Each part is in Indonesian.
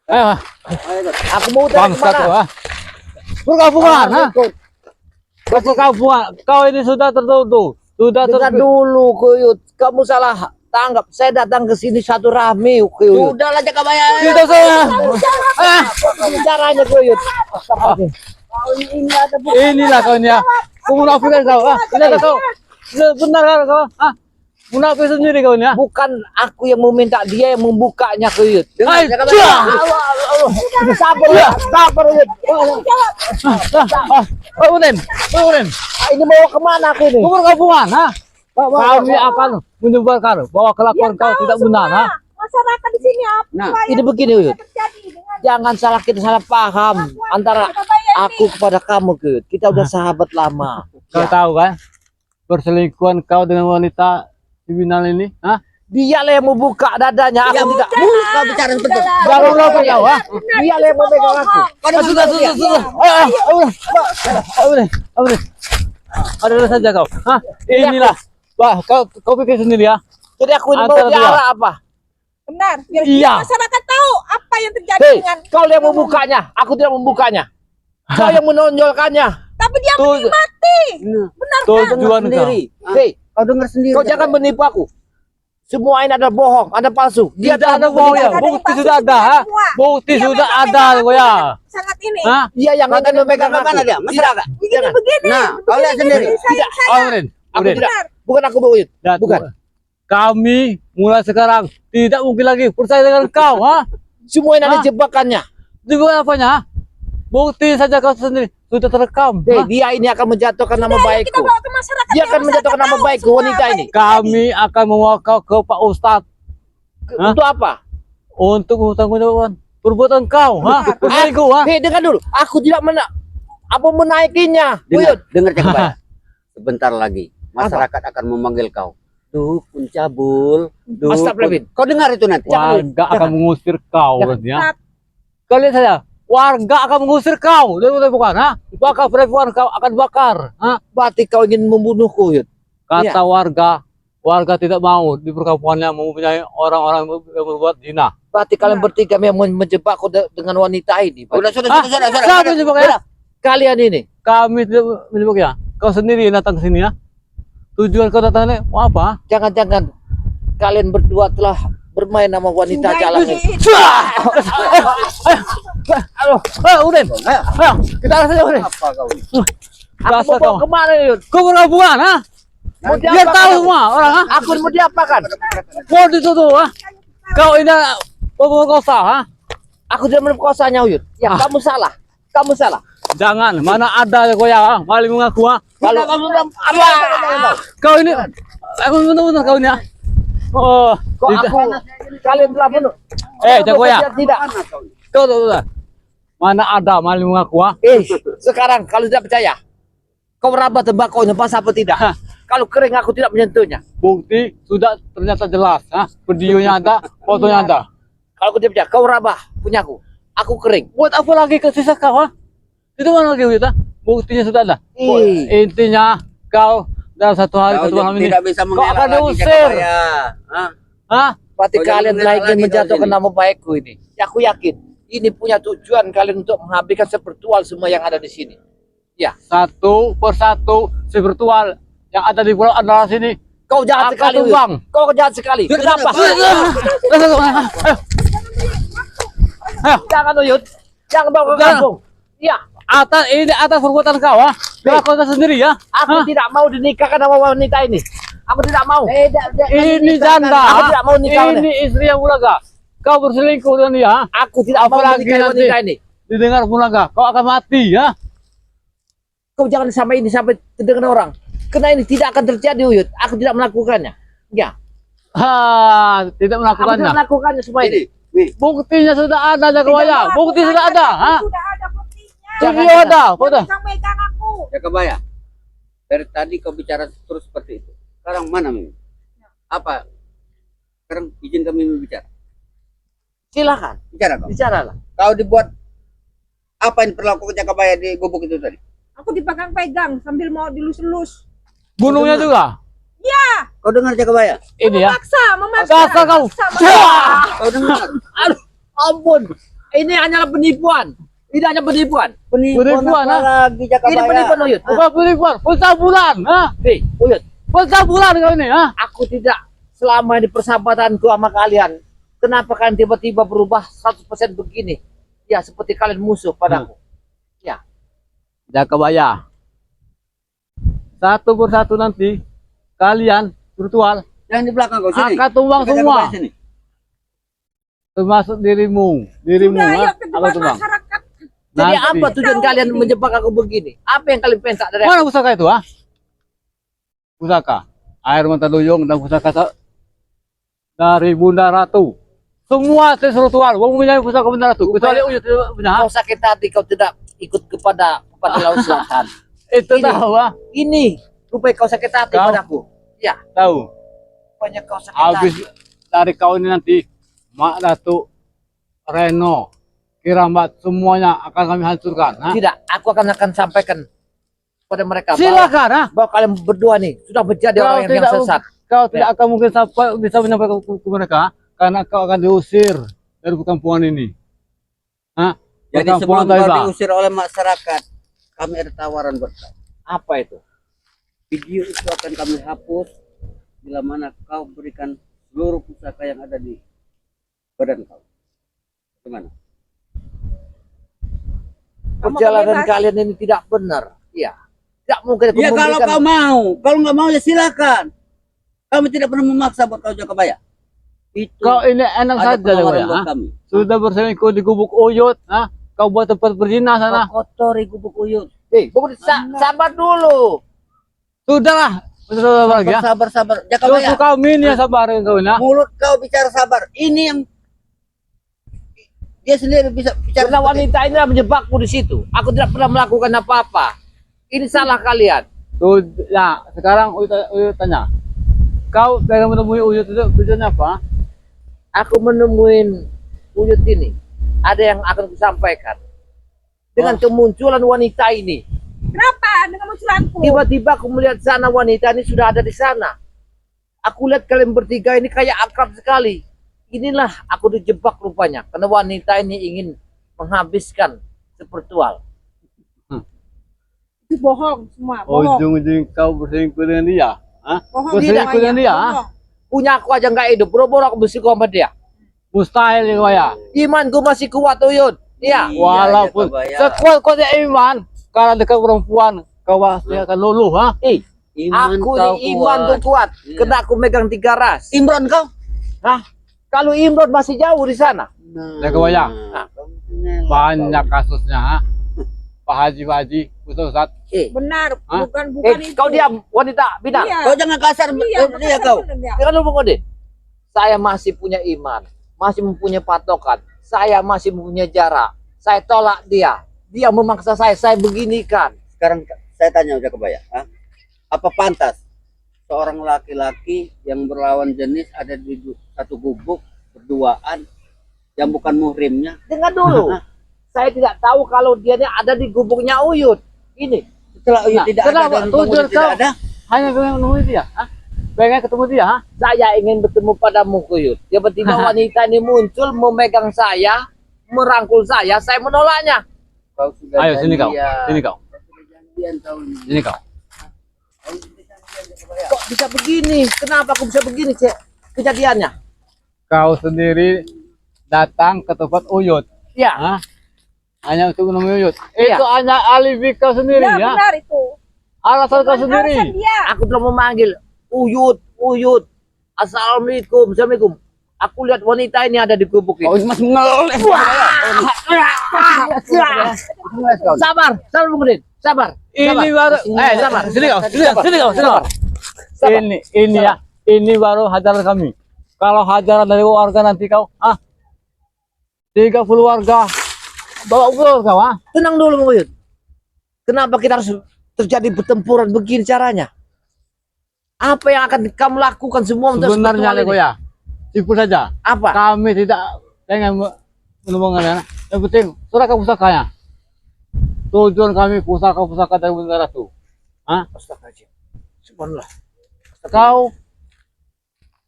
Ayo, Aku mau dari bangsa kau, kemana? ha? Perkampungan, ha? Ikut. Perkampungan. Kau ini sudah tertutup. Sudah Dengar tertutup. dulu, Kuyut. Kamu salah tanggap. Saya datang ke sini satu rame, Kuyut. Sudahlah Jakabaya. Tidak saya. Ah, Caranya, Kuyut. inilah kau ni, ha? Kau munafik kan kau, ha? Benar kau? Benar kan kau? Ha? Munafik sendiri kau ni, ha? Bukan aku yang meminta, dia yang membukanya, Kuyut. Hai, Jakabaya. cia! Sabar, ya. Sabar, Kuyut. Unen. Ini mau kemana aku ini? Kau perkampungan, ha? Bawa. Kami akan menyebarkan bahwa kelakuan kau tidak benar, ha? Masyarakat di sini apa Nah, Ini yang begini, Kuyut. terjadi dengan Jangan salah kita salah paham antara aku kepada kamu, Kuyut. Kita udah sahabat lama. Kau tahu kan? Perselingkuhan kau dengan wanita kriminal ini, ha? Dialah yang membuka dadanya, aku tidak. Kau bicara seperti itu. Jangan munafik kau, ha? Dialah yang memegang aku. Sudah. Udah. Ada saja kau, ha? Inilah. Wah, kau pikir sendiri, ya? Jadi aku ini mau Antara dua. diarah apa? benar biar Iya. masyarakat tahu apa yang terjadi Hei, dengan kau yang membukanya, aku tidak membukanya. Kau yang menonjolkannya. tapi dia Tuh. menikmati benar kan Tujuan kau. Sendiri. Hei, Kau dengar sendiri. kau jangan menipu aku. Semua ini ada bohong, ada palsu. Dia telah ada bohong ya. Ada yang Bukti palsu sudah ada, ha? semua. Bukti Dia sudah megang ada, aku kau ya. sangat ini Ha? Dia yang Kau akan tadi memegang megang aku. mana dia? Masyarakat. begini begini Nah, kau lihat sendiri. Tidak. Aurin, Aku Aurin. tidak. Bukan aku Buyut. Dan Bukan. Kami mulai sekarang tidak mungkin lagi percaya dengan kau, ha? Semua ini ada Hah? jebakannya. Juga apanya, ha? Bukti saja kau sendiri sudah terekam. Hei, ha? dia ini akan menjatuhkan nama kita baikku. bawa ke masyarakat Dia biar akan menjatuhkan masyarakat nama tahu baikku semua wanita apa ini. yang terjadi. Kami akan membawa kau ke Pak Ustadz Hah? Untuk apa? untuk bertanggung perbuatan kau, ha? Berselingkuh, ha? Hei, dengar dulu. Aku tidak menaikinya. Buyut. Dengar Jakabaya. Sebentar lagi masyarakat akan memanggil kau. Dukun cabul. Astagfirullahaladzim. Kau dengar itu nanti. Warga akan mengusir kau, ya. Ustaz, Kalian saja, warga akan mengusir kau, bukan, ha? Bakar perempuan kau akan bakar, ha? Berarti kau ingin membunuhku, Yud. Kata warga tidak mau di perkampungannya mempunyai orang-orang yang berbuat zina. Berarti kalian bertiga memang menjebakku dengan wanita ini. Sudah. Siapa menjebak ya? Kalian ini. Kami tidak menjebak ya. Kau sendiri yang datang ke sini, ya. Tujuan kau datang ini mau apa? Jangan-jangan kalian berdua telah bermain sama wanita sudah jalan ini. ini. Udah, ayo, kita arah saja, udah. Apa kau? Aku Dasar mau bawa kau. kemana, Yud? Kau perkampungan, ha? Mau Biar diapakan tahu aku? semua orang, ha? Aku mau diapakan? Mau ditutup, ha? Kau ini pemerkosa, ha? Aku tidak memerkosanya, Yud. Ya, Ah. kamu salah. Kamu salah. Jangan, mana ada kau ya, ha? Maling mengaku, ha? Kalau kamu Kau ini, aku benar-benar kau ini, ha? Oh, kok tidak. aku kalian telah bunuh. Jagoya. Tidak. Kau tahu tak? Mana ada maling mengaku, ha? Sekarang kalau tidak percaya, kau meraba tembakonya pas apa tidak? Hah. Kalau kering aku tidak menyentuhnya. Bukti sudah ternyata jelas, ha? Videonya ada, fotonya ada. Kalau aku tidak percaya, kau rabah punyaku. Aku kering. Buat apa lagi ke sisa kau, ha? Itu mana lagi kita? Buktinya sudah ada. Ih. Intinya kau dalam satu hari Kau satu malam ini, tidak bisa kau mengelak akan lagi diusir, Jakabaya. Hah? ha? Berarti Kau jangan kalian mengelak lagi lagi menjatuhkan kau sini. nama baikku ini. Ya, aku yakin ini punya tujuan kalian untuk menghabiskan sepertual semua yang ada di sini. Ya, Satu persatu spiritual yang ada di pulau adalah sini. kau jahat Aku sekali. Wil. tumbang. Kau jahat sekali. Kenapa? Ayo, Jangan, Uyut. Jangan bawa ke Jangan. kampung. Iya, atas perbuatan kau, ha? Kau sendiri, ya? aku tidak mau dinikahkan sama wanita ini. Aku tidak mau. Ini janda. Aku tidak mau nikah. Ini istri yang mulaga. Kau berselingkuh dengan dia, ha? Aku tidak mau Apalagi menikah dengan nanti. wanita ini. Didengar mulaga, kau akan mati, ya? Kau jangan sampai ini sampai terdengar orang. Karena ini tidak akan terjadi, Uyut. Aku tidak melakukannya. Ya, Ha, tidak aku melakukannya. tidak melakukannya semua ini. Buktinya sudah ada, Jakabaya. Bukti sudah ada, ha? Sudah ada buktinya. Video ada, foto. Jangan megang aku. Jakabaya. Dari tadi kau bicara terus seperti itu. Sekarang mana Mimi? Apa? Sekarang izin kami bicara. Silakan, Bicara kau. bicaralah. Kau dibuat apa yang perlaku Jakabaya di gubuk itu tadi? Aku dipegang-pegang sambil mau dilus-lus. Gunungnya juga. Kau dengar Jakabaya? Ini ya. Memaksa. Dasar kau. memaksa. Kau dengar? Aduh, ampun. Ini hanyalah penipuan. Ini hanya penipuan. Penipuan, apa ah? lagi Jaka Ini Bayak? penipuan Uyut. Bukan penipuan, pencabulan, ha? Hei, Uyut. Pencabulan kau ini, ha? Aku tidak selama di persahabatanku sama kalian. Kenapa kalian tiba-tiba berubah 100% begini? Ya, seperti kalian musuh padaku. Ya. Jaka Bayak. Satu persatu nanti kalian virtual Yang di belakang kau sini. akan tumbang Jaka semua. Bayak sini. Termasuk dirimu, Sudah, ha? yuk ke Apa depan tumbang? masyarakat. Jadi Nanti. apa tujuan kalian menjebak aku begini? Apa yang kalian pengen dari aku? Mana pusaka itu, ha? Pusaka air mata duyung dan pusaka dari Bunda Ratu. Semua tes ritual, mau punya pusaka Bunda Ratu. Kecuali Uyut punya, ha? Kau sakit hati kau tidak ikut kepada Laut Selatan. Itu Ini. tahu, ha? Ini rupanya kau sakit hati Kau- padaku. Ya, Tahu. rupanya kau sakit Habis hati. dari kau ini nanti Mak Datuk, Reno, Kiramat, semuanya akan kami hancurkan, ha? Tidak, aku akan sampaikan kepada mereka Silakan, ha? bahwa kalian berdua nih sudah menjadi Kau orang yang tidak- sesat. Kau tidak akan mungkin sampai bisa menyampaikan ke mereka, ha? Karena kau akan diusir dari perkampungan ini. Ha? Jadi Perkampungan sebelum kau Taiba. diusir oleh masyarakat, kami ada tawaran buat kau. Apa itu? Video itu akan kami hapus bila mana kau berikan seluruh pusaka yang ada di badan kau. Gimana? Kamu Perjalanan bebas. kalian ini tidak benar. Iya. Tidak mungkin aku Ya kalau memberikan- kau mau, kalau nggak mau ya silakan. Kami tidak pernah memaksa buat kau Jaka Bayak. Itu Kau ini enak ada saja, Jaka penawaran Bayak, buat ha? kami. Sudah berselingkuh di gubuk Uyut, ha? Kau buat tempat berzina sana. Kau kotori gubuk Uyut. Sabar dulu. Sudahlah, sudah lagi, ya. Sabar, sabar. Jaka Justru Bayak, kau ini yang sabarin kau ini, ha? mulut kau bicara sabar. Ini yang dia sendiri bisa bicara. Karena seperti wanita ini menjebakku di situ. Aku tidak pernah melakukan apa-apa. Ini salah kalian. Tuh, ya, sekarang Uyut tanya. Kau pengen menemui Uyut itu tujuannya apa? Aku menemuin Uyut ini. Ada yang akan kusampaikan. Dengan kemunculan wanita ini. Kenapa dengan munculanku? Tiba-tiba aku melihat sana wanita ini sudah ada di sana. Aku lihat kalian bertiga ini kayak akrab sekali. Inilah aku dijebak rupanya. Karena wanita ini ingin menghabiskan spiritual. Itu bohong semua, bohong. Ujung-ujung kau berselingkuh dengan dia, ha? Bohong Berselingkuh dengan dia, ha? bohong. Punya aku aja nggak hidup. Boro-boro aku bersikap sama dia. Mustahil, Jaka Bayak. Imanku masih kuat Uyut. Iya. Iya, Walaupun Jaka Bayak. sekuat-kuatnya iman, karena dekat perempuan, kau pasti akan luluh, ha? Iman Aku kau ini iman tuh kuat. Iya. Karena aku megang 3 ras. Imron kau. Hah? Kalau Imron masih jauh di sana. Jaka Bayak. Nah, Banyak kasusnya, ha? Pak Haji, Ustaz. Benar, Hah? bukan itu. Kau diam, wanita bidang. Iya. Kau jangan kasar Iya, dia kau. benar dia. Jangan lupa Kodin. Saya masih punya iman, masih mempunyai patokan. Saya masih mempunyai jarak. Saya tolak dia. Dia memaksa saya beginikan. Sekarang saya tanya Jaka Bayak, ha? Apa pantas seorang laki-laki yang berlawan jenis ada di satu gubuk berduaan yang bukan muhrimnya? Dengar dulu. Saya tidak tahu kalau dia ini ada di gubuknya Uyut. Ini. Setelah Uyut Nah, tidak ada kenapa? dan Tujuan kemudian tidak kau- ada, Hanya pengen menemui dia, ha? Pengen ketemu dia, ha? Saya ingin bertemu padamu Uyut. Tiba-tiba wanita ini muncul memegang saya, merangkul saya menolaknya. kau sudah Ayo sini kau, janjian. sini kau, Kau sudah janjian kau ini. sini kau. Kau sudah janjian, Jaka Bayak. Kok bisa begini? Kenapa aku bisa begini, Cek? Kejadiannya. Kau sendiri datang ke tempat Uyut, Ya. ha? Hanya untuk menemui Uyut. Iya. Itu hanya alibi kau sendiri, Ya, ya? benar itu. Alasan kau Bukan sendiri. alasan dia. Aku telah memanggil Uyut, Uyut. Assalamualaikum, Assalamualaikum. Aku lihat wanita ini ada di gubuk Kau ini. masih mengeles. Sabar, sabar Bung sabar. Ini baru, sabar. sini kau, sini kau, sini kau, sini kau. Sabar. Ini ya, ini baru hajaran kami. Kalau hajaran dari warga nanti kau, 30 warga, bawa pulang kau, Tenang dulu Bung Uyut. Kenapa kita harus terjadi pertempuran begini caranya? Apa yang akan kamu lakukan semua untuk Sebenarnya spiritual Leko ini? ya, simpul saja. Apa? Kami tidak pengen menemukan kalian. Yang penting surah ke pusakanya. Tujuan kami pusaka-pusaka dari Bunda Ratu. Astagfirullahaladzim. Subhanallah. Kau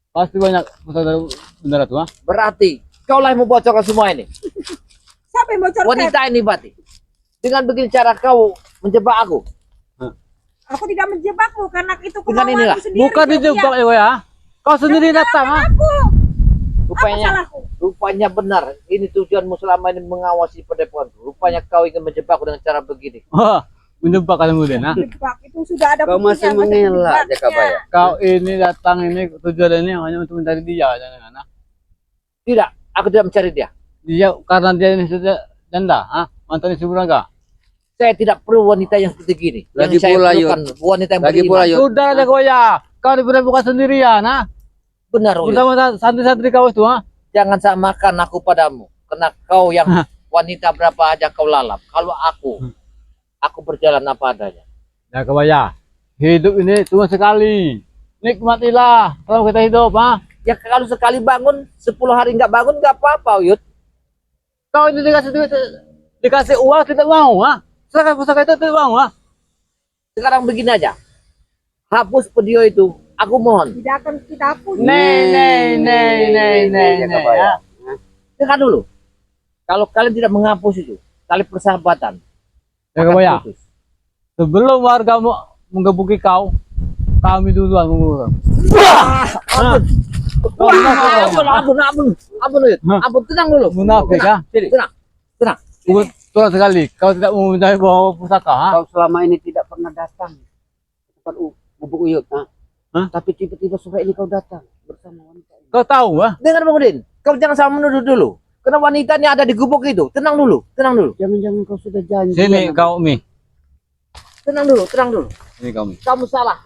pasti banyak pusaka dari Bunda Ratu, Berarti kau lah yang membocorkan semua ini. Apa yang bocor? wanita ini berarti. Dengan begini cara kau menjebak aku. Aku tidak menjebakmu karena itu Dengan inilah. kemauanku sendiri. Bukan dijebak ya. Kau sendiri datang, ha? Aku. Apa Rupanya, salahku? rupanya benar. Ini tujuanmu selama ini mengawasi padepokanku. Rupanya kau ingin menjebakku dengan cara begini. Wah, menjebak kemudian, ha? Menjebak itu sudah ada Kau masih buktinya, mengelak, masa Jakabaya. Kau ini datang ini tujuan ini hanya untuk mencari dia, jangan, ha? Tidak, aku tidak mencari dia. Dia karena dia ini sudah janda, ha? Mantan istri Buraga. Saya tidak perlu wanita yang seperti gini. Lagi Yang saya pula, perlukan wanita yang Lagi beriman. pula, Yud. Sudah ada kau ya. Kau bukan sendirian, ha? Benar, Uyut. Bersama santri-santri kau itu, ha? Jangan samakan aku padamu. Karena kau yang wanita berapa aja kau lalap. Kalau aku berjalan apa adanya. Ya kebaya. Hidup ini cuma sekali. Nikmatilah kalau kita hidup, ha? Ya kalau sekali bangun, 10 hari nggak bangun nggak apa-apa, Uyut. Kau ini dikasih duit, dikasih uang tidak mau, ha? Serahkan pusaka itu tidak mau, ha? Sekarang begini aja. Hapus video itu. Aku mohon. Tidak akan kita hapus. Nih, Jakabaya. ya. Dengar dulu. Kalau kalian tidak menghapus itu, tali persahabatan. Ya akan kebaya. putus. Sebelum warga menggebuki kau, kami duluan mengurung. Ampun, Uyut. Ampun, tenang dulu. Munafik, ha? Sini, tenang. Betul sekali. Kau tidak mau mencari bawa pusaka, ha? Kau selama ini tidak pernah datang ke tempat Gubuk Uyut, ha? Hah? Tapi tiba-tiba sore ini kau datang bersama wanita ini. Kau tahu, ha? Dengar Bang Udin, kau jangan sama menuduh dulu. Karena wanita ini ada di gubuk itu. Tenang dulu. Jangan-jangan kau sudah janji. Sini kau, Mi. Tenang dulu. Sini kau, Mi. Kamu salah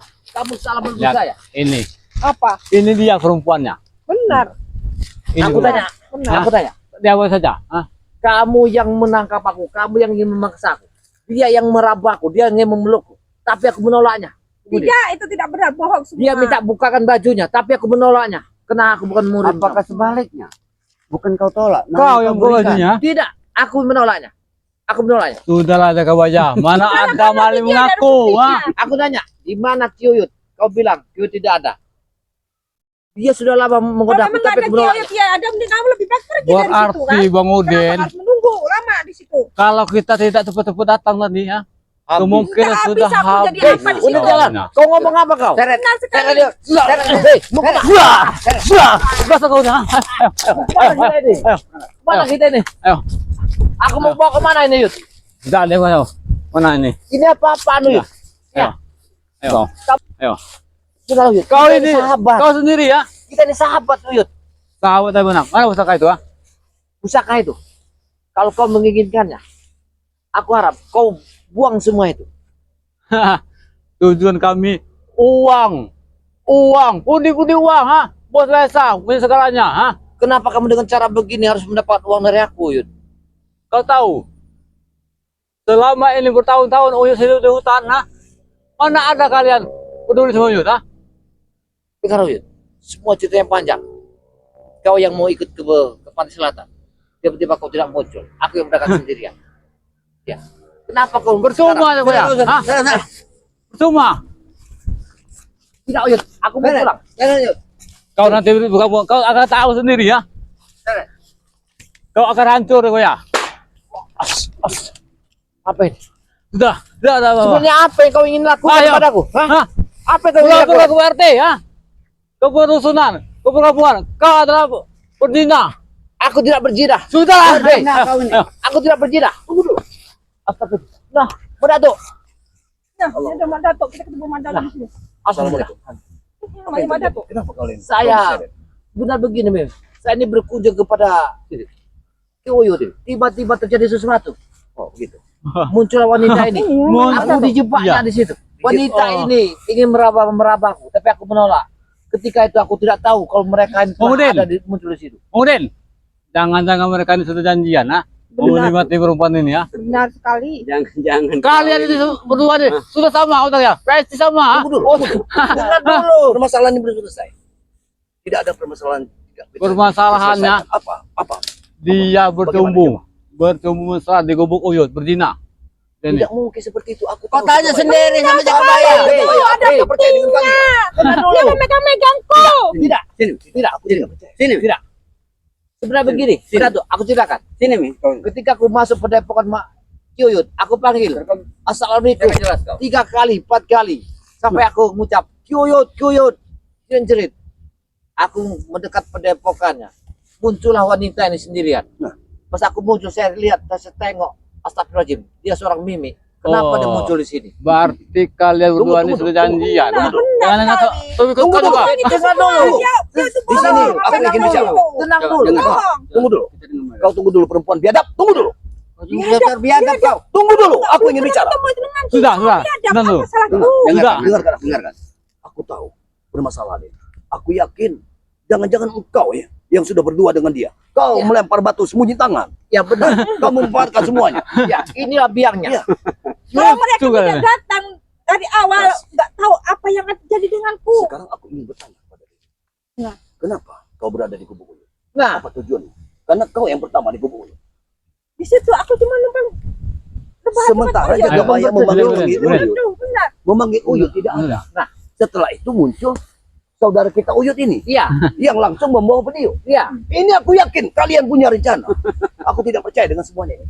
menuduh Lihat, saya. ini. Apa? Ini dia perempuannya. Benar. Ini Aku tanya. Benar. Aku tanya. Dia apa saja, ha? Kamu yang menangkap aku, kamu yang ingin memaksa aku. Dia yang meraba aku, dia yang ingin memelukku. Tapi aku menolaknya. Udin. Tidak, itu tidak benar. Bohong semua. Dia minta bukakan bajunya, tapi aku menolaknya. Karena aku bukan murid. Apakah sebaliknya? Bukan kau tolak. namun Kau yang berikan. bajunya. Tidak, aku menolaknya. Sudahlah, ada kebaya. Mana ada maling mengaku, ha? Aku tanya, di mana Kiyuyut? Kau bilang Kiyuyut tidak ada. Dia sudah lama Kalau menggoda aku, memang tapi ada aku menolaknya. kiai ya ada, mending kamu lebih baik pergi dari situ kan. Berarti Bang Kenapa Udin, harus menunggu lama di situ? kalau kita tidak cepat-cepat datang tadi, ha? Kemungkinan Nggak sudah habis aku jadi habis. apa di Udah situ? jalan. Kau ngomong apa kau? Seret. Benar sekali. Seret dia. Seret. Hei, mau kemana? Masa kau dah? Mana kita ini? Mana kita ini? Ayo. Aku mau bawa kemana ini, Yud? Tidak ada kau. Mana ini? Ini apa-apaan, Yud? Ayo. Ayo. Ayo. Sudah, Yud. Kau Kita ini, sahabat. kau sendiri, ya? Kita ini sahabat, Yud. Sahabat apa benar? Mana pusaka itu, ha? Pusaka itu. Kalau kau menginginkannya, aku harap kau buang semua itu. Tujuan kami uang, pundi-pundi uang, ha? Bos biasa, punya segalanya, ha? Kenapa kamu dengan cara begini harus mendapat uang dari aku, Yud? Kau tahu, selama ini bertahun-tahun Uyut hidup di hutan, ha? Mana ada kalian peduli sama Uyut, ha? Dengar, Yud. Semua ceritanya panjang. Kau yang mau ikut ke pantai selatan. Tiba-tiba kau tidak muncul. Aku yang berangkat sendirian. Ya. Kenapa kau Percuma ya, ya? Ha? Percuma. Tidak, Yud. Aku mau pulang. Kau nanti buka, kau akan tahu sendiri, ya? Kau akan hancur, ya? Apa ini? Sudah. Sebenarnya apa yang kau ingin lakukan Ayo. padaku? Hah? Hah? Apa yang kau ingin Kau lakukan? ke RT, ya? Kau perusunan, kau perempuan, kau adalah perdina. Aku tidak berjidah. Sudah. Nah, kau ini. Aku tidak berjidah. Tunggu dulu. Astagfirullah. Nah, Datuk. Nah, ada Mak Datuk, kita ketemu Mak Datuk di sini. Assalamualaikum. Namanya Mak Datuk. Saya benar begini, Mim. Saya ini berkunjung kepada Kiyuyut. Tiba-tiba terjadi sesuatu. Oh, gitu. Muncullah wanita ini. Aku dijebaknya Iya. di situ. Wanita Oh. ini ingin merabaku, tapi aku menolak. Ketika itu aku tidak tahu kalau mereka ini Kemudian? ada muncul di situ. Kemudian, jangan-jangan mereka ini sudah janjian, ha? Mau Benar. menikmati perempuan ini, ya? Benar sekali. Jangan-jangan. Kalian ini berdua nih sudah sama otaknya, pasti sama, ha? Tunggu dulu. Dengar dulu. Permasalahan ini belum selesai. Tidak ada permasalahan. Permasalahannya Apa? dia bertumbuh mesra di gubuk Uyut, berzina. Dan Tidak mungkin seperti itu. Aku Kau tahu tanya siapa sendiri sama Jakabaya. Hei, ada hei, percaya dengan kami. Dengar Dia dulu. memegang-megangku. Tidak. Sini, Tidak, aku tidak percaya. sini. Tidak. Sebenarnya begini, Datuk, aku ceritakan. Sini Mi. Kau. Ketika aku masuk padepokan Mak Kyuyut, aku panggil Assalamualaikum 3 kali, 4 kali, sampai aku mengucap Kyuyut, Kyuyut, jerit. Aku mendekat padepokannya, muncullah wanita ini sendirian. Nah. Pas aku muncul, saya lihat, saya tengok, astagfirullahaladzim, dia seorang mimi. Kenapa dia muncul di sini? Berarti kalian berdua ini sudah janjian. Jangan ngato. Tunggu Tunggu dulu, Pak. dengar dulu. Di sini aku ingin bicara. Tenang dulu. Tunggu dulu. Kau tunggu dulu perempuan biadab. Tunggu dulu. Biadab kau. Tunggu dulu. Aku ingin bicara. Sudah. Tenang dulu. Dengarkan. Aku tahu permasalahan ini. Aku yakin jangan-jangan engkau ya yang sudah berdua dengan dia. Kau melempar batu sembunyi tangan. Ya benar. Kau memanfaatkan semuanya. Ya, inilah biangnya. Ya. Kalau mereka Juga. tidak datang dari awal, nggak tahu apa yang akan terjadi denganku. Sekarang aku ingin bertanya pada dia. Nah. Kenapa kau berada di kubu Uyut? Nah, Apa tujuannya? Karena kau yang pertama di kubu Uyut. Di situ aku cuma numpang. Sementara Ayo, Jagabaya memanggil benar. Uyut. Benar. Memanggil Uyut tidak ada. Nah. Setelah itu muncul saudara kita Uyut ini iya, yang langsung membawa beliau. iya. Ini aku yakin kalian punya rencana. Aku tidak percaya dengan semuanya ini.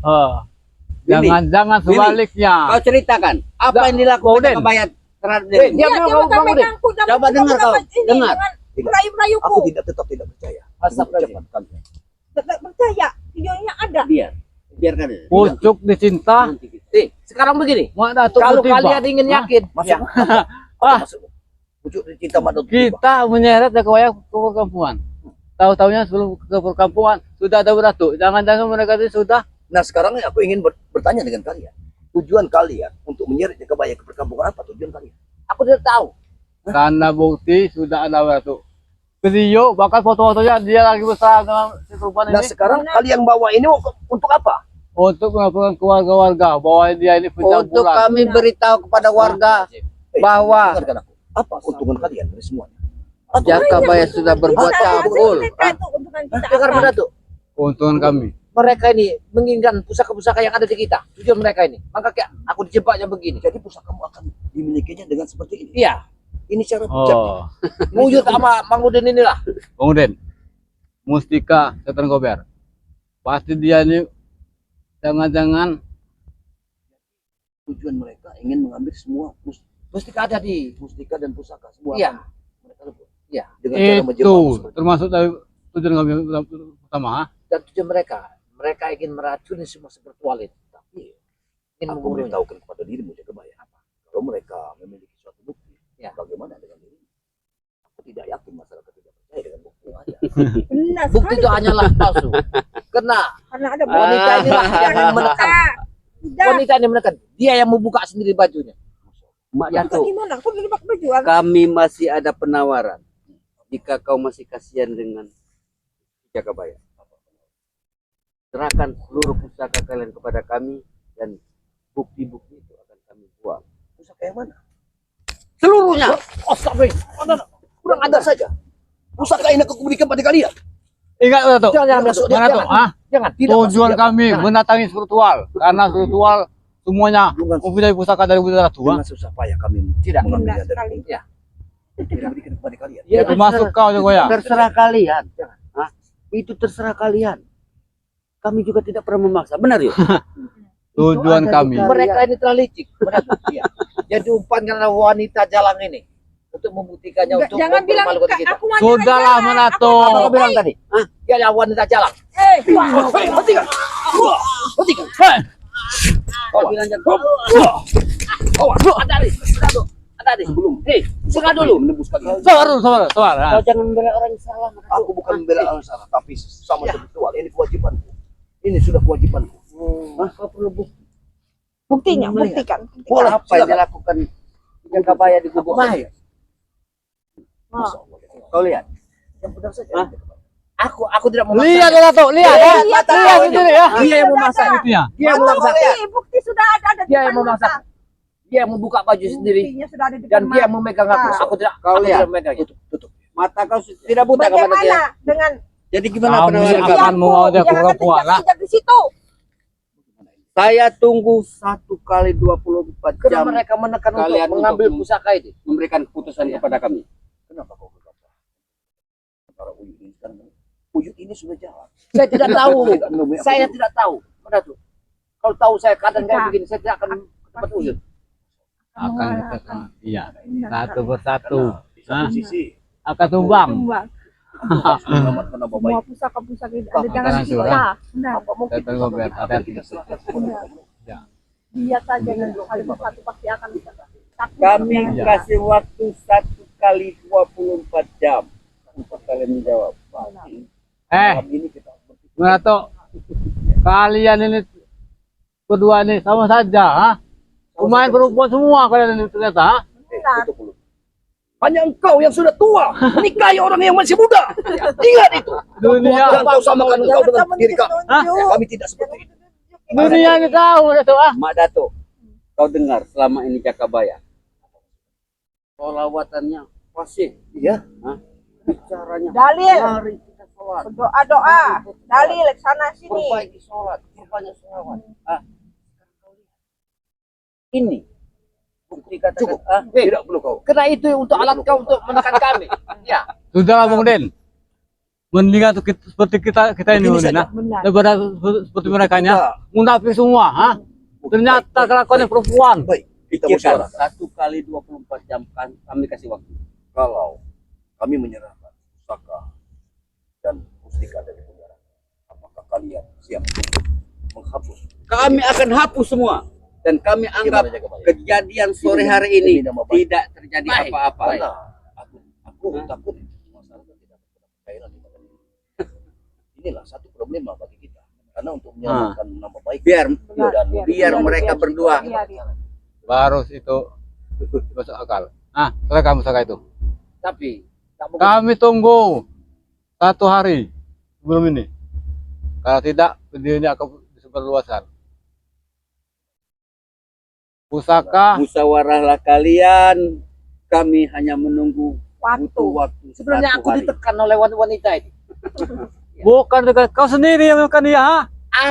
Jangan sebaliknya. Kau ceritakan apa yang dilakukan Jagabaya terhadap dia. Dia bilang kamu bangun deh. Coba dengar kau. Dengar. Merayu-merayuku. Aku tetap tidak percaya. Astagfirullahaladzim. Ucapan kalian. Tidak percaya. Videonya ada. Biarkan. Pucuk dicinta. Sekarang begini. Mau Datuk Kalau bertiba. kalian ingin yakin, Masuk. ya, Masuk. Pucuk cinta Madot. Kita menyeret Jagabaya ke perkampungan. Tahu-tahunya sebelum ke perkampungan sudah ada beratuk. Jangan-jangan mereka itu sudah. Nah sekarang aku ingin bertanya dengan kalian. Tujuan kalian untuk menyeret Jagabaya ke perkampungan apa tujuan kalian? aku tidak tahu. Karena bukti sudah ada beratuk. Video bahkan foto-fotonya dia lagi bersama dengan si perempuan Nah ini sekarang kalian bawa ini untuk apa? untuk melakukan keluarga-warga bahwa dia ini Untuk pencampuran. kami beritahu kepada warga bahwa dengarkan aku. Apa keuntungan kalian dari semuanya? Jagabaya sudah berbuat cabul. Dengar pada tuh, Keuntungan kami. mereka ini menginginkan pusaka-pusaka yang ada di kita. Tujuan mereka ini. Maka kayak aku dijebaknya begini. Jadi pusakamu akan dimilikinya dengan seperti ini. Iya, Ini cara bijak. Oh, wujud sama Mang Udin inilah. kemudian Mustika Setan Gober. Pasti dia ini jangan-jangan Tujuan mereka ingin mengambil semua Mustika ada di. mustika dan pusaka semua. Iya. akan mereka rebut. Iya. Dengan cara itu menjebakmu seperti termasuk dari tujuan kami pertama. Dan tujuan mereka ingin meracuni semua spiritual itu. Tapi ingin aku membunuhnya. memberitahukan kepada dirimu Jagabaya apa? Kalau mereka memiliki suatu bukti, Ya. bagaimana dengan dirimu? Aku tidak yakin masyarakat tidak percaya dengan bukti yang ada. Benar Bukti itu hanyalah palsu. Karena Karena ada wanita inilah yang menekan. Tidak. Wanita ini menekan. Dia yang membuka sendiri bajunya. Mak Ya, Dato, Gimana? Kok jadi pakai baju? kami masih ada penawaran. Jika kau masih kasihan dengan Jagabaya, serahkan seluruh pusaka kalian kepada kami dan bukti-bukti itu akan kami buang. Pusaka yang mana? Seluruhnya. Astagfirullah. Kurang ada saja. Pusaka ini aku berikan pada kalian. Ingat Datuk. Jangan masuk dia. Mana tuh? Jangan. Ah, Jangan. Tidak tujuan masuk kami Jangan. mendatangi spiritual karena spiritual semuanya Dengan, mempunyai pusaka dari Buddha Ratu. dengan susah payah kami Tidak. mengambilnya Benar dari sekali. Ya. tidak berikan kepada kalian. Ya, Termasuk kau juga ya. Terserah kalian. Hah? Itu terserah kalian. Kami juga tidak pernah memaksa. Benar ya? Tujuan kami. Mereka ini telah licik. Benar. Iya. Jadi umpankan wanita jalang ini untuk membuktikannya untuk Jangan bilang mempermalukan kita. aku wanita Sudahlah jalan. Menato. Apa kau bilang tadi? Hah? Dia adalah wanita jalang. Hentikan. Hentikan. Kau bilang jalang. Ada di. Ada di. Sebelum Dengar dulu. menembus kalian. Sabar dulu, sabar. Ah. Kau jangan membela orang yang salah. Aku bukan membela orang salah, tapi sama Ya. spiritual. Ini kewajibanku. Ini sudah kewajibanku. Kau perlu bukti. Buktinya, Melihat. buktikan. Boleh, Apa yang silakan. dilakukan Jagabaya di gubuk Mahir? Masya Allah. Kau lihat. Yang benar saja. Hah? Aku tidak memaksa. Lihat Datuk, lihat ya. Lihat, Lihat sendiri ya. Dia yang memaksa. Buktinya. Dia yang Bukti, memaksa. bukti sudah ada Dia di yang depan memaksa. mata. Dia yang membuka baju sendiri Buktinya sudah ada di dan depan dia mata. memegang aku. Aku tidak. Kau Aku lihat. tidak memegang. Tutup. Mata kau tidak buta kepada dia. Bagaimana dengan Jadi gimana Kamu penawaran akan kamu? mau dia yang akan perempuan lah. terjadi di situ? Saya tunggu 1 kali 24 Karena jam mereka menekan Kalian untuk mengambil untuk- pusaka itu. memberikan keputusan Iya. kepada kami. Kenapa kau berkata? Para uyuh ini sekarang Uyut ini sudah jawab. Saya tidak tahu. Tidak menemui aku Saya dulu. tidak tahu. Mana tuh? Kalau tahu saya keadaan kayak begini, saya tidak akan ke tempat Uyut. Akan kita, iya, satu persatu. Di satu Hah? sisi Akan tumbang. Tumbang. selamatkan nama Semua baik. pusaka-pusaka itu ada jangan Makanan kita. surah. Benar. Apa mungkin Saya tunggu biar hati-hati. kita serahkan Benar. Ya. Dia saja dan kali bersatu pasti akan takut. Kami Iya. kasih waktu 1 kali 24 jam untuk kalian menjawab. Eh, ini kita Munato, kalian ini berdua ini sama saja, ha? Pemain perempuan semua kalian ini ternyata, ha? Benar. itu belum. Hanya engkau yang sudah tua menikahi orang yang masih muda. Ingat itu. Dunia, Jangan kau samakan engkau dengan diri kami. Hah? Kami tidak seperti itu. dunia ini tahu itu, ah. Mak Dato, kau dengar selama ini Jakabaya. Solawatannya fasih, Iya. bicaranya. Dalil. Mari kita sholat. Berdoa-doa. Dalil sana sini. Perbaiki sholat, perbanyak sholawat. Ini bukti katakan. Cukup. Tidak perlu kau. Karena itu untuk alat kau untuk menekan kami. Ya. Sudahlah Bung Den. Mendingan tuh seperti kita ini Begini Bung Den, saja. ha? Benar. Daripada seperti mereka nya, munafik semua, ha? Ternyata kelakuannya perempuan. Baik. Kita Pikirkan musyawarah. 1 kali 24 jam kan kami kasih waktu. Kalau kami menyerahkan pusaka dan mustika dari penjara, apakah kalian siap untuk menghapus? Kami akan hapus semua dan kami anggap Gimana, Jakabaya? kejadian sore hari ini Demi nama baik. tidak terjadi Baik. apa-apa. Karena aku takut masyarakat tidak percaya lagi pada ini. Inilah satu problema bagi kita. Karena untuk menyelamatkan nama baik Biar Benar. biar mereka berdua. Biar. Baru itu masuk akal. Ah, serahkan pusaka itu. Tapi tak mungkin. Kami tunggu 1 hari sebelum ini. Kalau tidak, video ini akan disebarluaskan. Pusaka Musyawarahlah kalian. Kami hanya menunggu butuh waktu Sebenarnya 1 aku hari. ditekan oleh wanita ini. bukan dengan kau sendiri yang menekan dia, ha?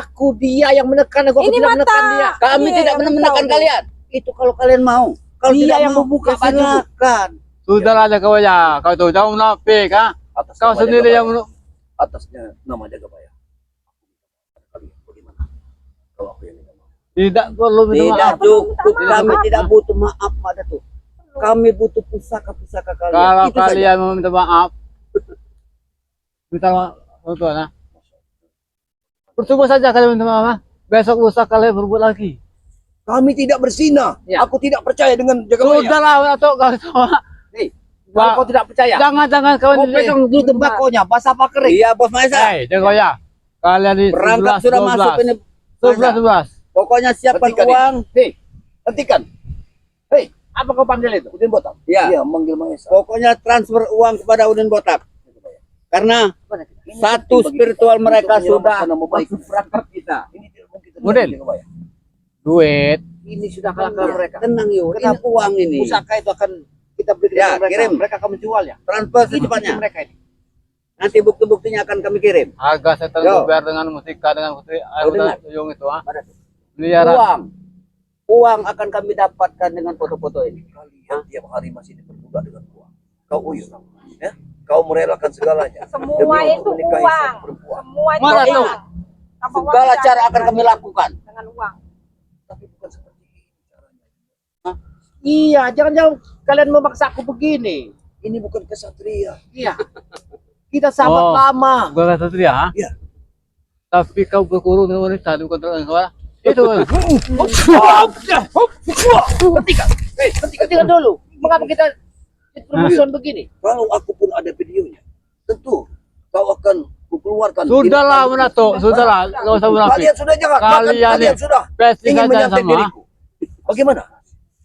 Aku dia yang menekan, aku Ini tidak mata. menekan dia. Kami Iya, tidak yang menekan tahu. kalian. Itu kalau kalian mau. Kalau Dia tidak yang mau, membuka ya baju. silakan. Sudahlah kau ya, kau tuh jangan munafik, ha? atas Kau nama sendiri yang Jakabaya. Atasnya nama Jakabaya. Kalian bagaimana? Kalau aku yang minta maaf. tidak perlu minta Tidak maaf. cukup. Kami tidak butuh maaf pada tuh. Kami butuh pusaka-pusaka kalian. Kalau Itu saja. kalian mau minta maaf, minta maaf, Tuhan, ha? Percuma saja kalian minta maaf, ha? Besok lusa kalian berbuat lagi. Kami tidak berzina. Ya. Aku tidak percaya dengan Jakabaya. Sudahlah, atau kau semua. Kalau kau tidak percaya, Jangan kau kalian pegang dulu tembakonya, basah apa kering. Iya, Bos Maesa. Hei, jangan ya. Kalian di Perangkap 11, sudah masuk ini. 11, 11. Pokoknya siapkan Hentikan uang. Hei, hentikan. Hei, Apa kau panggil itu? Udin Botak. Ya. Iya, manggil Mahesa. Pokoknya transfer uang kepada Udin Botak. Karena Ini satu penting bagi spiritual kita mereka untuk sudah menyelamatkan nama baik. masuk perangkap kita. Ini tidak mungkin terjadi, Udin. Jakabaya. Duit. Ini sudah kalahkan mereka. Tenang yuk, ini Kenapa? uang ini. Pusaka itu akan kita beri Ya, kepada mereka. kirim. Mereka akan menjualnya. Transfer Ini secepatnya. mereka ini. Nanti bukti-buktinya akan kami kirim. Harga setel Yo. bayar dengan mustika dengan putri air Kau dengar? tuyung itu, ha? Pada Miliaran. uang akan kami dapatkan dengan foto-foto ini. Kalian tiap hari masih diperbudak dengan uang. Kau uyut, ya? Kau merelakan segalanya. Semua Demi itu untuk menikahi uang. satu perempuan. Semua itu Mana uang. tuh? Tanpa uang Segala tidak cara ada akan kami lakukan. dengan uang. Tapi bukan seperti ini caranya. Iya, jangan-jangan kalian memaksa aku begini. Ini bukan kesatria. Iya. Kita sahabat Oh. lama. Gua kata dia, ha? Iya. Tapi kau berkurung dengan wanita di kontrol kau, ha? Itu. Hentikan. Hei, hentikan. Hentikan dulu. Mengapa kita permusuhan begini? Kalau aku pun ada videonya, tentu kau akan kukeluarkan. Sudahlah, tindakan Munato. Sudahlah, enggak usah munafik. Kalian sudah jangan. Kalian Kalian ini sudah pasti ingin saja menyantet sama, ha? diriku. Bagaimana?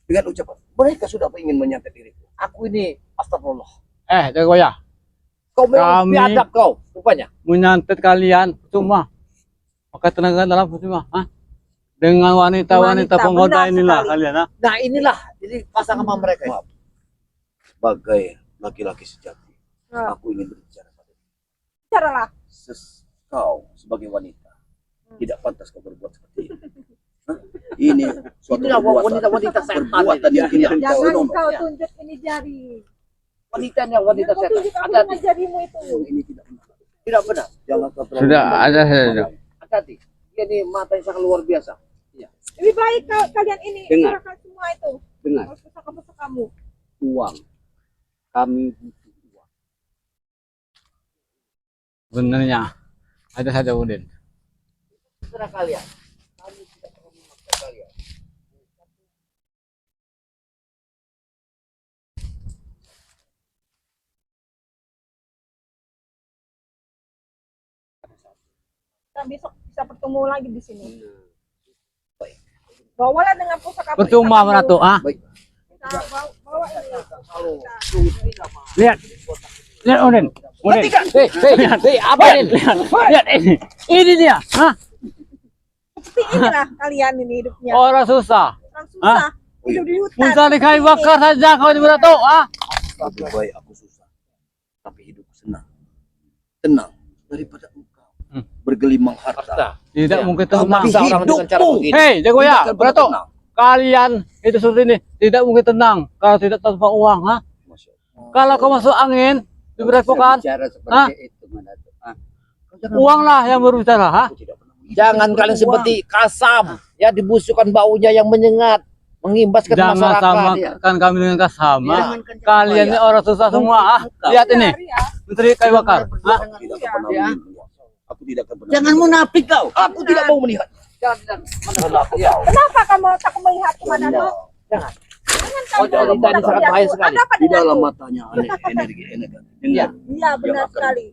Dengan ucapan. Mereka sudah ingin menyantet diriku. Aku ini astagfirullah. Jago ya. Kau memang Kami- biadab kau, rupanya. Menyantet kalian cuma pakai tenaga dalam cuma, ha? Dengan wanita-wanita Wanita, penggoda benar inilah sekali. kalian, ha? Nah inilah, jadi pasang sama mereka. ini. Maaf. Sebagai laki-laki sejati, Nah, aku ingin berbicara padamu. caralah. Kau sebagai wanita tidak pantas kau berbuat seperti ini. Hah? Ini suatu Inilah perbuatan. wanita-wanita setan. Perbuatan yang tidak Jangan senonoh. kau Ya. tunjuk ini jari. Wanita yang wanita Jangan kau setan. tunjuk aku Hati-hati. dengan jarimu itu. Ini tidak benar. Tidak benar. Jangan kau terlalu Sudah mendalam. ada sudah. Hati-hati. Dia ini mata yang sangat luar biasa. Lebih baik kalian ini Dengar. serahkan semua itu. Dengar, Pusaka-pusaka kamu. uang. Kami butuh uang. Benernya ada saja Udin. Terserah kalian. Kami tidak perlu memaksa kalian. Kita besok bisa bertemu lagi di sini. Bawalah dengan pusaka. Percuma Ratu, ah. Kita bawa ini. Lihat. Lihat Udin. Udin. Hei, apa ini? Lihat ini. Ini dia, hah? Seperti inilah kalian ini hidupnya. Orang susah. Orang susah. Hidup di hutan. Mencari kayu bakar saja kau ini Ratu, ah. Lebih baik aku susah, tapi hidupku senang. Tenang daripada engkau bergelimang harta. Tidak mungkin Kamu tenang. bisa orang dengan cara begini. Hei, jago ya, Tidak akan pernah Ratu. tenang. Kalian itu seperti ini tidak mungkin tenang kalau tidak tanpa uang, ha? Masya Allah. Kalau kau masuk angin, diberlakukan, Bicara seperti Hah? itu, Manado. Ah, uang lah yang berbicara, ha? Aku tidak pernah melihat. Jangan kalian seperti kasam. Ya dibusukkan baunya yang menyengat. Mengimbas ke Jangan masyarakat. samakan kami dengan kasama. Jangankan Kalian ini orang susah semua, ah. Lihat ini, menteri kayu bakar, ha? Aku tidak akan pernah melihat. Aku tidak akan pernah. Jangan munafik kau. Aku tidak mau melihat. Jangan. Kenapa kamu tak melihat kemana? Jangan. Jangan Oh, kamu ini tadi sangat bahaya sekali. Ada apa Di dalam denganku? matanya energi. Iya. Iya benar akan- sekali.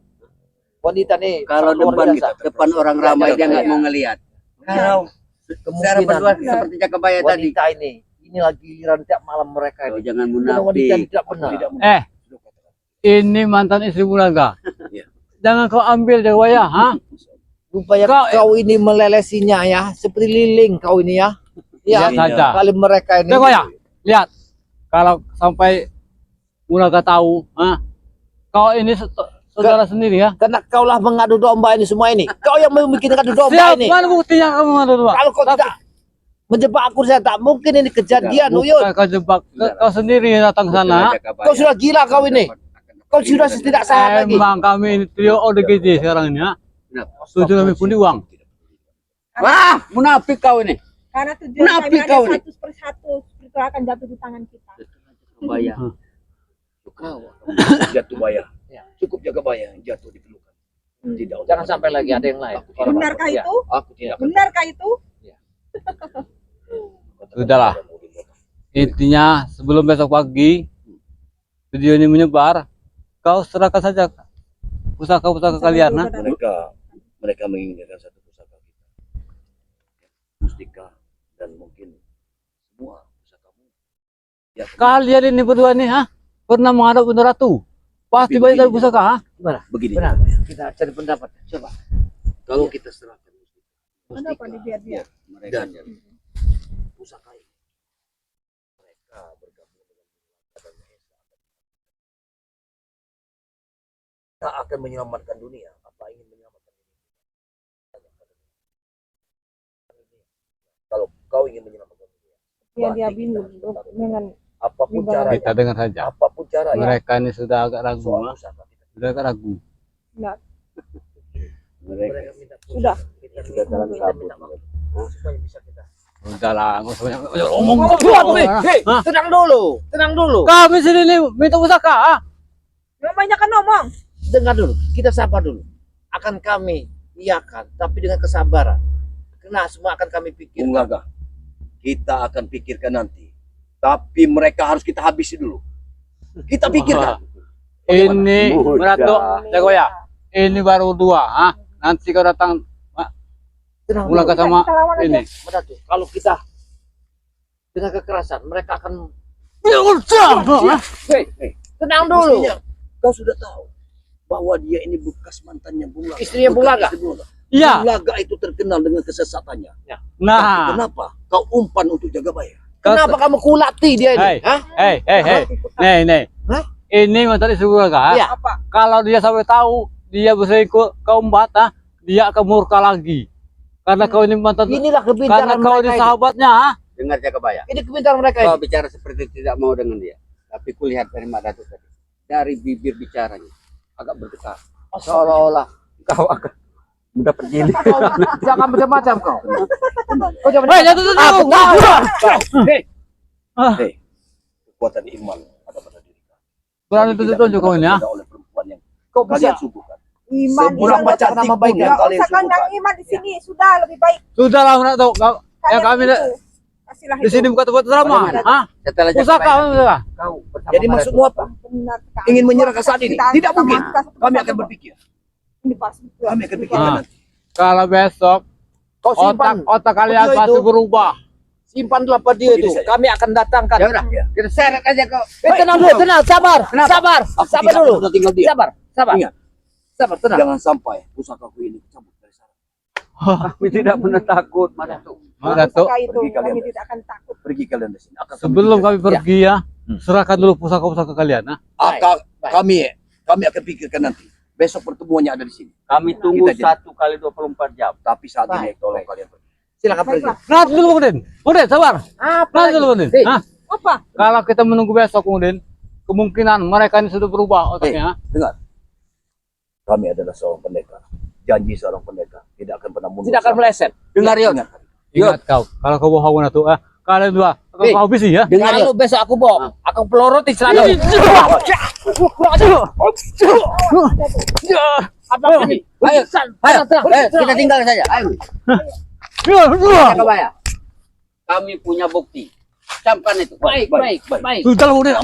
Wanita nih Kalau sangat luar depan biasa. depan orang ramai dia nggak Iya. mau ngelihat. Kalau secara Kemungkinan berdua seperti Jakabaya tadi. wanita ini inilah giliran tiap malam mereka Oh, ini. jangan Karena wanita yang munafik. tidak benar. Ini mantan istri Bulaga. Iya. Jangan kau ambil jago ya, ha? Rupanya kau ini melelesinya ya, seperti liling kau ini ya. Lihat Ya, saja. kali mereka ini. Jago ya, lihat. Kalau sampai Bulaga tahu, ha? Kau ini saudara sendiri ya. Karena kaulah mengadu domba ini semua ini. Kau yang membuat ngadu domba ini. Siapa buktinya kamu ngadu dua? Kalau kau tidak menjebak aku, saya tak mungkin ini kejadian, Uyun. Bukan kau jebak, kau sendiri yang datang ke sana. Kau sudah gila kau ini. Kau sudah tidak sehat lagi. Emang kami ini trio ODGJ sekarang ini, ha? Tujuh kami pun uang. Wah, munafik kau ini. Karena tujuan Kenapa kami ada kau nih? satu persatu itu akan jatuh di tangan kita. Jakabaya. Kau jatuh bayar. Cukup jaga bayar jatuh di pelukan. Tidak. Jangan sampai lagi ada yang lain. Benarkah Ya, itu? Aku tidak akan. Benarkah itu? Sudahlah. Intinya sebelum besok pagi video ini menyebar, kau serahkan saja pusaka-pusaka kalian, ha? Mereka menginginkan satu pusaka kita. Mustika dan mungkin semua pusakamu. Ya, Kalian ini berdua nih, ha? Pernah menghadap Bunda Ratu? Pasti banyak dari pusaka, ha? begini. Benar. Kita cari pendapat. Coba. Kalau kita serahkan Kenapa dibiar dia? Mereka dan pusaka ini, mereka bergabung dengan dan Esa. Kita akan menyelamatkan dunia. Apa ingin menyelamatkan dunia? Kalau kau ingin menyelamatkan dunia, Dia bingung dengan apapun Ibarat. caranya, Kita dengar saja. apapun caranya, Mereka ini sudah agak ragu, soal ha? pusaka kita. Sudah agak ragu. benar. mereka minta Sudah. Kita sudah dalam kabut. supaya bisa kita. Udahlah, nggak usah banyak omong. Tenang dulu. Tenang dulu. Kami sini nih minta pusaka, ha? Jangan banyakkan ngomong. Dengar dulu. Kita sabar dulu. Akan kami iakan, tapi dengan kesabaran. Karena semua akan kami Bung pikirkan. Laga, kita akan pikirkan nanti. Tapi mereka harus kita habisi dulu. Kita pikirkan. Ini Mudah. Ratu, jago ya. Ini baru dua, ha? Nanti kau datang Tenang dulu. Bulaga sama Kita lawan aja. ini. Benar tuh. Kalau kita dengan kekerasan, mereka akan. Tenang dulu. Mestinya kau sudah tahu bahwa dia ini bekas mantannya Bung Laga. Istrinya Bung Laga. Istri Bung Laga. Iya. Bung Laga itu terkenal dengan kesesatannya. Tapi Nah, kenapa kau umpan untuk jaga bayar? Kenapa kamu kulati dia ini? Hei. Hah? hei. Nih. Hah? Ini mantan istri Bulaga, ha? Iya. Apa? Kalau dia sampai tahu dia berselingkuh kaum bata, dia akan murka lagi. Karena kau ini mantan, Inilah karena kepintaran kau ini mereka ini. sahabatnya, ha? Dengar Jakabaya. Ini kepintaran mereka Kau ini. bicara seperti tidak mau dengan dia. Tapi kulihat dari Mak Datuk tadi. Dari bibir bicaranya agak bergetar. Seolah-olah kau akan mendapat jilid. Jangan macam-macam kau. Kau jangan. Hei, jatuh. Hei, kekuatan iman ada pada diri kamu. Berani tunjuk kau ini ya. Ada oleh perempuan yang Kau bisa kalian suguhkan. Iman Seberapa Iman cantik nama pun baik yang Nggak kalian usah kandang suguhkan. iman di sini. Sudah lebih baik. Sudahlah nak tahu. Ya Kalian kami itu. Kasihlah di sini bukan tempat drama. Hah? Setelah Pusaka Jakabaya, kau bersama Jadi para maksudmu apa? Benar sekali. Ingin menyerahkan saat ini? Kita- Tidak kita mungkin. makan Kami satu akan persatu. berpikir. Ini pas. Kami akan pikirkan Ah. nanti. Kalau besok Kau simpan. otak kalian Video pasti itu. berubah. Simpanlah video itu. Ini saja. Kami akan datangkan. Ya udah, kita seret aja kau. Tenang dulu, tenang, sabar. Sabar. Aku Sabar tidak dulu. pernah tinggal diam. Sabar. Ingat. Sabar, tenang. Jangan sampai pusakaku ini dicabut dari sana. Kami tidak pernah takut, Mas Datuk. Mas Datuk, Pusaka itu pergi kalian. kami tidak akan takut. Pergi kalian dari sini. Akan sebelum kami pikirkan. pergi ya, serahkan dulu pusaka-pusaka kalian. Nah. Baik. Kami akan pikirkan nanti. Besok pertemuannya ada di sini. Kami tunggu Kita jadi- 1 kali 24 jam. Tapi saat ini Baik, tolong baik. kalian pergi. Silakan pergi. Baiklah. Nanti dulu kemudian. Kemudian sabar. Apa Nanti lagi? dulu kemudian. Hei, Hah? Apa? Kalau kita menunggu besok kemudian, kemungkinan mereka ini sudah berubah otaknya. Dengar. Kami adalah seorang pendekar. Janji seorang pendekar tidak akan pernah mundur. tidak akan meleset. Dengar yuk. Ingat. Ingat kau, kalau kau bohong tuh, kalian dua akan Hei. kau habisi ya. Dengar Kalau yuk. besok aku bohong, aku peloroti celana. Apa ini? Ayo, kita tinggal saja. Ayo. Jakabaya. Kami punya bukti. Camkan itu. Baik. Sudah kemudian,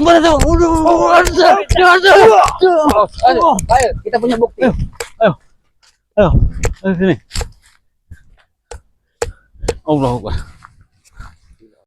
Ayo, kita punya bukti. ayo, sini. Allah Akbar.